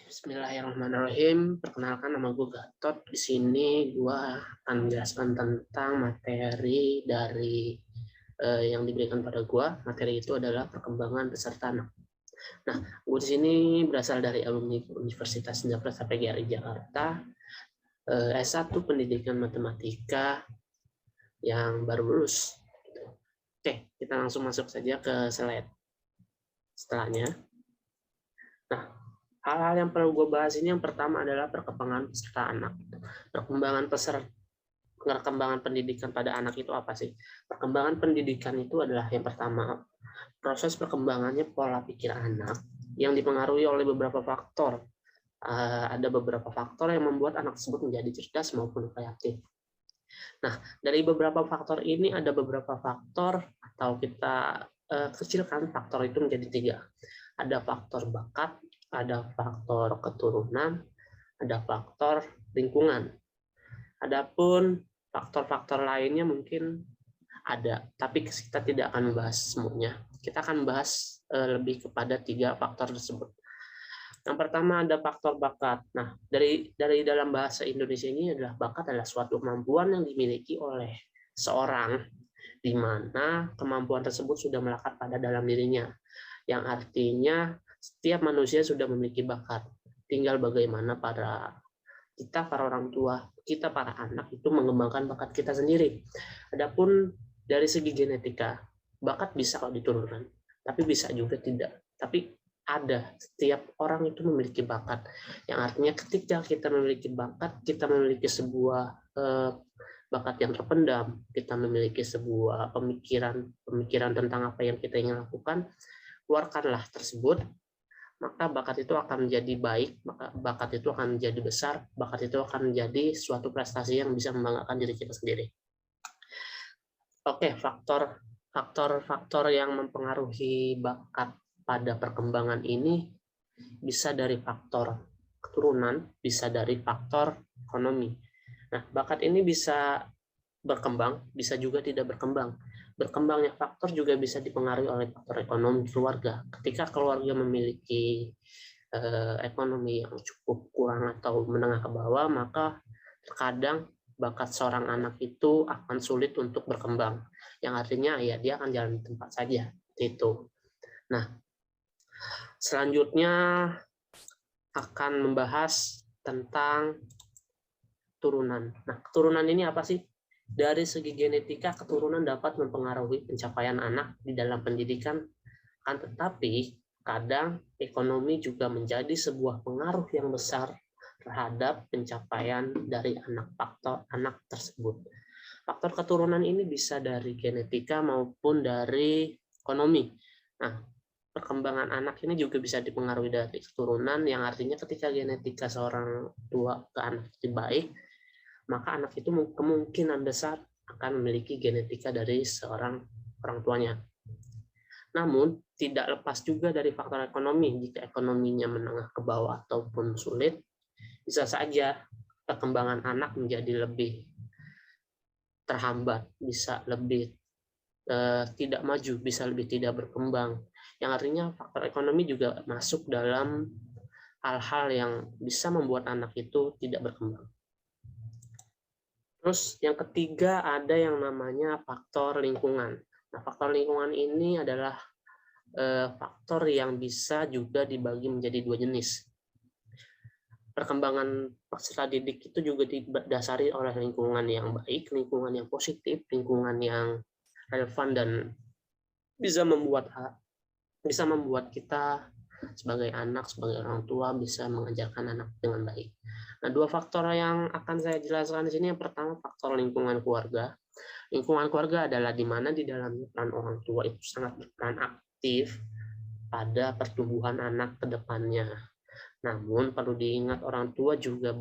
Bismillahirrahmanirrahim. Perkenalkan, nama gue Gatot. Di sini gue akan menjelaskan tentang materi dari yang diberikan pada gue. Materi itu adalah perkembangan peserta anak. Nah, gue di sini berasal dari alumni Universitas Universitas PGRI Jakarta, S1 Pendidikan Matematika yang baru lulus. Oke, kita langsung masuk saja ke slide setelahnya. Nah, hal-hal yang perlu gue bahas ini yang pertama adalah perkembangan peserta anak. Perkembangan pendidikan pada anak itu apa sih? Perkembangan pendidikan itu adalah yang pertama, proses perkembangannya pola pikir anak yang dipengaruhi oleh beberapa faktor. Ada beberapa faktor yang membuat anak tersebut menjadi cerdas maupun kreatif. Nah, dari beberapa faktor ini ada beberapa faktor atau kita kecilkan faktor itu menjadi 3. Ada faktor bakat, ada faktor keturunan, ada faktor lingkungan. Adapun faktor-faktor lainnya mungkin ada, tapi kita tidak akan membahas semuanya. Kita akan bahas lebih kepada 3 faktor tersebut. Yang pertama ada faktor bakat. Nah, dari dalam bahasa Indonesia ini adalah bakat adalah suatu kemampuan yang dimiliki oleh seorang di mana kemampuan tersebut sudah melekat pada dalam dirinya. Yang artinya setiap manusia sudah memiliki bakat. Tinggal bagaimana para orang tua, kita para anak itu mengembangkan bakat kita sendiri. Adapun dari segi genetika, bakat bisa kalau diturunkan, tapi bisa juga tidak. Tapi ada, setiap orang itu memiliki bakat. Yang artinya ketika kita memiliki bakat, kita memiliki sebuah bakat yang terpendam, kita memiliki sebuah pemikiran tentang apa yang kita ingin lakukan, keluarkanlah tersebut, maka bakat itu akan menjadi baik, maka bakat itu akan menjadi besar, bakat itu akan menjadi suatu prestasi yang bisa membanggakan diri kita sendiri. Oke, faktor yang mempengaruhi bakat pada perkembangan ini bisa dari faktor keturunan, bisa dari faktor ekonomi. Nah, bakat ini bisa berkembang, bisa juga tidak berkembang. Berkembangnya faktor juga bisa dipengaruhi oleh faktor ekonomi keluarga. Ketika keluarga memiliki ekonomi yang cukup kurang atau menengah ke bawah, maka terkadang bakat seorang anak itu akan sulit untuk berkembang. Yang artinya ya dia akan jalan di tempat saja. Itu. Nah, selanjutnya akan membahas tentang keturunan. Nah, keturunan ini apa sih? Dari segi genetika, keturunan dapat mempengaruhi pencapaian anak di dalam pendidikan, akan tetapi kadang ekonomi juga menjadi sebuah pengaruh yang besar terhadap pencapaian dari faktor anak tersebut. Faktor keturunan ini bisa dari genetika maupun dari ekonomi. Nah, perkembangan anak ini juga bisa dipengaruhi dari keturunan, yang artinya ketika genetika seorang tua ke anak itu baik, maka anak itu kemungkinan besar akan memiliki genetika dari seorang orang tuanya. Namun, tidak lepas juga dari faktor ekonomi. Jika ekonominya menengah ke bawah ataupun sulit, bisa saja perkembangan anak menjadi lebih terhambat, bisa lebih tidak maju, bisa lebih tidak berkembang. Yang artinya faktor ekonomi juga masuk dalam hal-hal yang bisa membuat anak itu tidak berkembang. Terus yang ketiga ada yang namanya faktor lingkungan. Nah, faktor lingkungan ini adalah faktor yang bisa juga dibagi menjadi 2 jenis. Perkembangan peserta didik itu juga didasari oleh lingkungan yang baik, lingkungan yang positif, lingkungan yang relevan dan bisa membuat kita sebagai anak, sebagai orang tua bisa mengajarkan anak dengan baik. Nah, 2 faktor yang akan saya jelaskan di sini. Yang pertama, faktor lingkungan keluarga. Lingkungan keluarga adalah di mana di dalamnya peran orang tua itu sangat berperan aktif pada pertumbuhan anak ke depannya. Namun, perlu diingat orang tua juga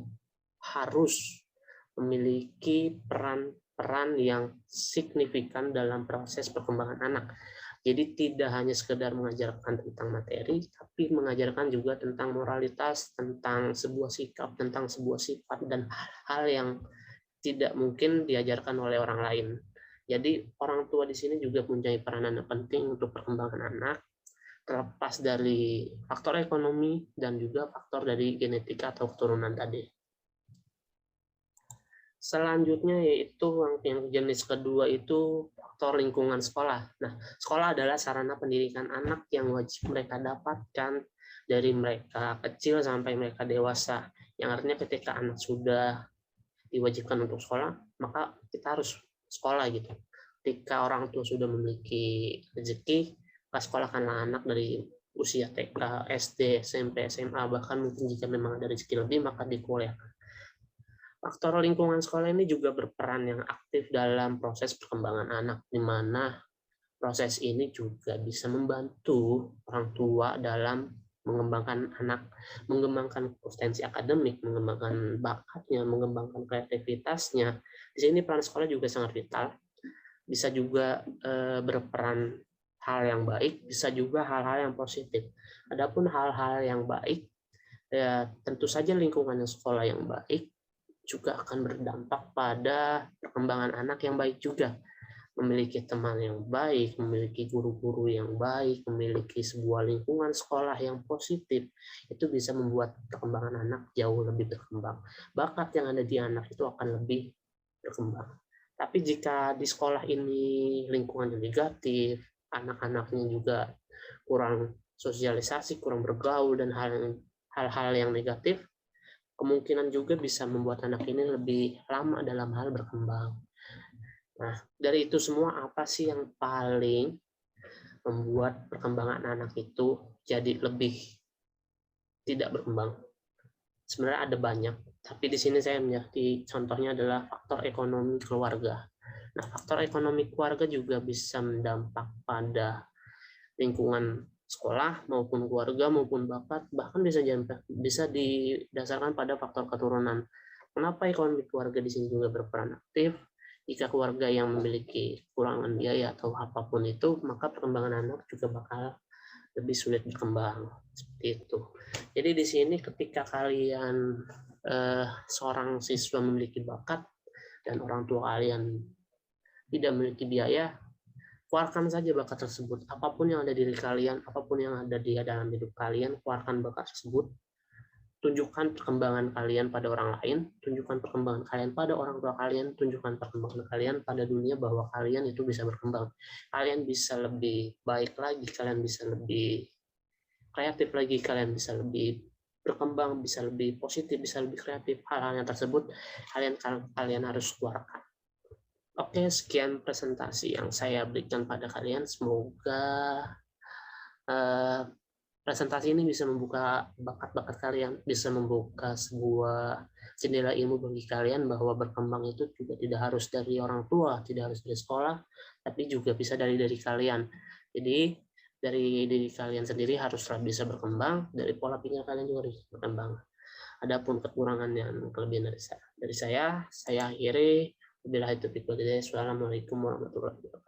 harus memiliki peran yang signifikan dalam proses perkembangan anak. Jadi tidak hanya sekedar mengajarkan tentang materi, tapi mengajarkan juga tentang moralitas, tentang sebuah sikap, tentang sebuah sifat, dan hal yang tidak mungkin diajarkan oleh orang lain. Jadi orang tua di sini juga mempunyai peranan penting untuk perkembangan anak, terlepas dari faktor ekonomi dan juga faktor dari genetika atau keturunan tadi. Selanjutnya yaitu yang jenis kedua itu faktor lingkungan sekolah. Nah, sekolah adalah sarana pendidikan anak yang wajib mereka dapatkan dari mereka kecil sampai mereka dewasa. Yang artinya ketika anak sudah diwajibkan untuk sekolah, maka kita harus sekolah gitu. Ketika orang tua sudah memiliki rezeki, maka sekolahkanlah anak dari usia TK, SD, SMP, SMA, bahkan mungkin jika memang ada rezeki lebih, maka dikuliahkan. Faktor lingkungan sekolah ini juga berperan yang aktif dalam proses perkembangan anak, di mana proses ini juga bisa membantu orang tua dalam mengembangkan anak, mengembangkan potensi akademik, mengembangkan bakatnya, mengembangkan kreativitasnya. Di sini peran sekolah juga sangat vital. Bisa juga berperan hal yang baik, bisa juga hal-hal yang positif. Adapun hal-hal yang baik, ya tentu saja lingkungan sekolah yang baik juga akan berdampak pada perkembangan anak yang baik juga. Memiliki teman yang baik, memiliki guru-guru yang baik, memiliki sebuah lingkungan sekolah yang positif, itu bisa membuat perkembangan anak jauh lebih berkembang. Bakat yang ada di anak itu akan lebih berkembang. Tapi jika di sekolah ini lingkungannya negatif, anak-anaknya juga kurang sosialisasi, kurang bergaul, dan hal-hal yang negatif, kemungkinan juga bisa membuat anak ini lebih lama dalam hal berkembang. Nah, dari itu semua apa sih yang paling membuat perkembangan anak itu jadi lebih tidak berkembang? Sebenarnya ada banyak, tapi di sini saya menjadi contohnya adalah faktor ekonomi keluarga. Nah, faktor ekonomi keluarga juga bisa mendampak pada lingkungan sekolah maupun keluarga maupun bakat, bahkan bisa didasarkan pada faktor keturunan. Kenapa ekonomi keluarga di sini juga berperan aktif? Jika keluarga yang memiliki kekurangan biaya atau apapun itu, maka perkembangan anak juga bakal lebih sulit berkembang. Seperti itu. Jadi di sini ketika kalian seorang siswa memiliki bakat dan orang tua kalian tidak memiliki biaya, keluarkan saja bakat tersebut. Apapun yang ada di diri kalian, apapun yang ada di dalam hidup kalian, keluarkan bakat tersebut. Tunjukkan perkembangan kalian pada orang lain, tunjukkan perkembangan kalian pada orang tua kalian, tunjukkan perkembangan kalian pada dunia bahwa kalian itu bisa berkembang. Kalian bisa lebih baik lagi, kalian bisa lebih kreatif lagi, kalian bisa lebih berkembang, bisa lebih positif, bisa lebih kreatif. Hal-hal yang tersebut kalian harus keluarkan. Oke, sekian presentasi yang saya berikan pada kalian. Semoga presentasi ini bisa membuka bakat-bakat kalian, bisa membuka sebuah jendela ilmu bagi kalian bahwa berkembang itu juga tidak harus dari orang tua, tidak harus dari sekolah, tapi juga bisa dari kalian. Jadi dari diri kalian sendiri haruslah bisa berkembang, dari pola pikir kalian juga harus berkembang. Adapun kekurangan dan kelebihan dari saya akhiri. Wabillahi taufiq wal hidayah. Wassalamualaikum warahmatullahi wabarakatuh.